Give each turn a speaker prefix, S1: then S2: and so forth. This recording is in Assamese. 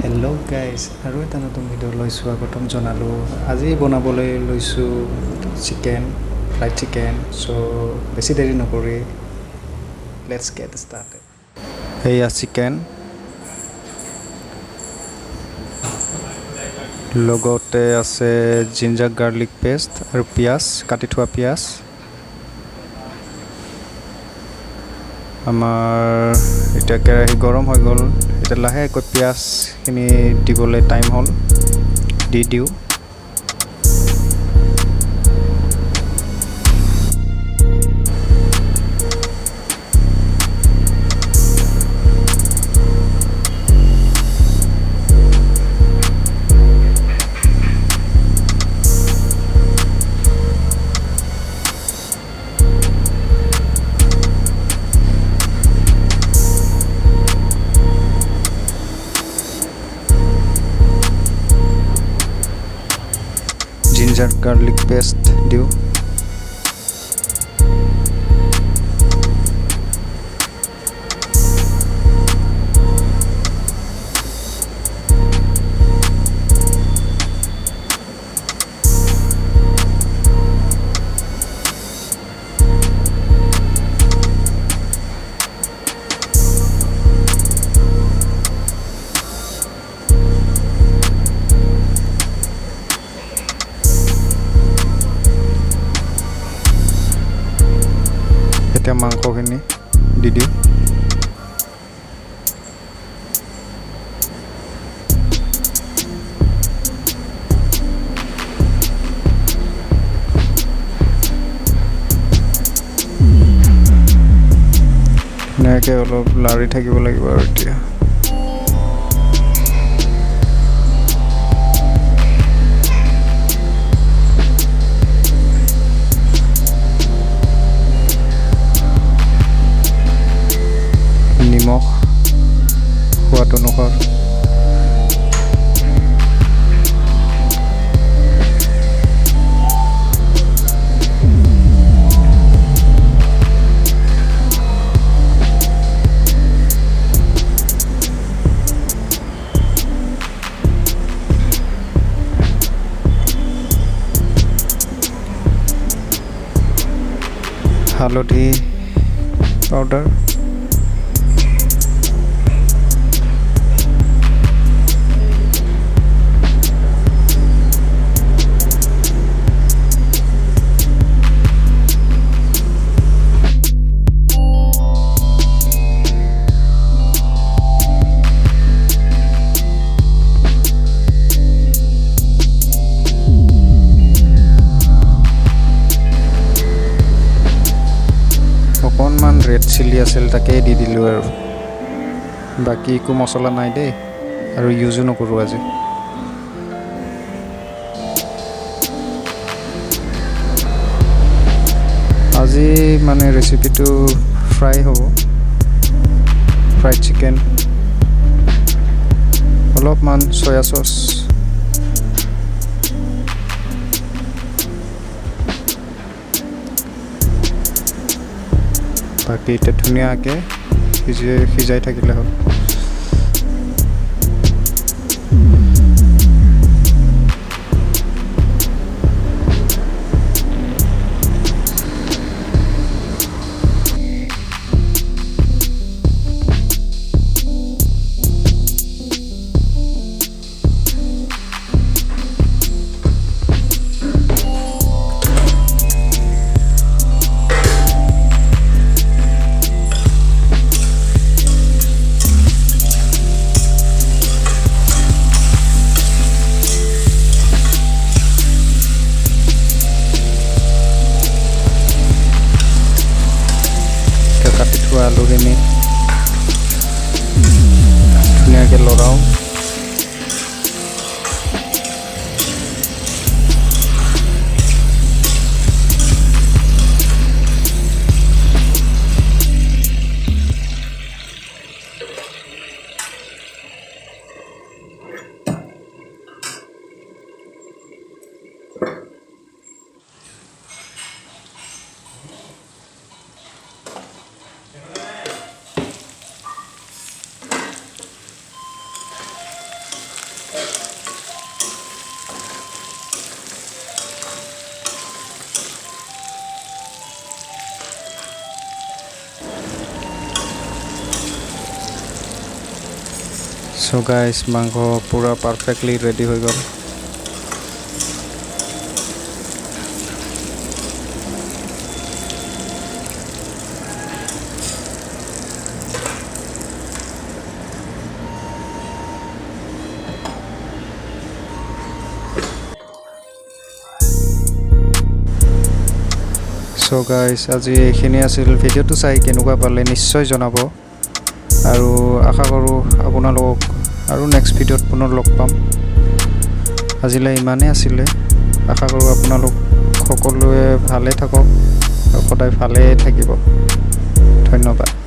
S1: হেল্ল' গাইজ আৰু এটা নতুন ভিডিঅ' লৈ স্বাগতম জনালোঁ। আজি বনাবলৈ লৈছোঁ ফ্ৰাইড চিকেন। চ' বেছি দেৰি নকৰি লেটছ গেট ষ্টাৰ্টেড। এয়া চিকেন, লগতে আছে জিঞ্জাৰ গাৰ্লিক পেষ্ট আৰু পিঁয়াজ, কাটি থোৱা পিঁয়াজ। আমাৰ এতিয়া কেৰাহী গৰম হৈ গ'ল, এতিয়া লাহেকৈ পিঁয়াজখিনি দিবলৈ টাইম হ'ল, দি দিওঁ। জিঞ্জাৰ গাৰ্লিক পেষ্ট দিওঁ। এতিয়া মাংসখিনি দি দিওঁ। ধুনীয়াকৈ অলপ লাৰি থাকিব লাগিব আৰু এতিয়া নিমখ সোৱাদ অনুসাৰ, হালধি পাউডাৰ, অকণমান ৰেড চিলি আছিল তাকেই দি দিলোঁ আৰু বাকী একো মছলা নাই দেই, আৰু ইউজো নকৰোঁ আজি। আজি মানে ৰেচিপিটো ফ্ৰাই হ'ব, ফ্ৰাইড চিকেন, অলপমান চয়া চচ, বাকী এতিয়া ধুনীয়াকৈ সিজাই থাকিলে হ'ল। কাটি থোৱা আলুখিনি ধুনীয়াকৈ লৰাওঁ। সো গাইস মাংস পুরা পারফেক্টলি রেডি হৈ গ'ল সো গাইস আজি এইখিনি আছিল ভিডিওটো চাই কেনেকুৱা পালে নিশ্চয় জনাব আৰু আশা কৰোঁ আপোনালোকক আৰু নেক্সট ভিডিওত পুনৰ লগ পাম আজিলৈ ইমানেই আছিলে আশা কৰোঁ আপোনালোক সকলোৱে ভালে থাকক আৰু সদায় ভালে থাকিব ধন্যবাদ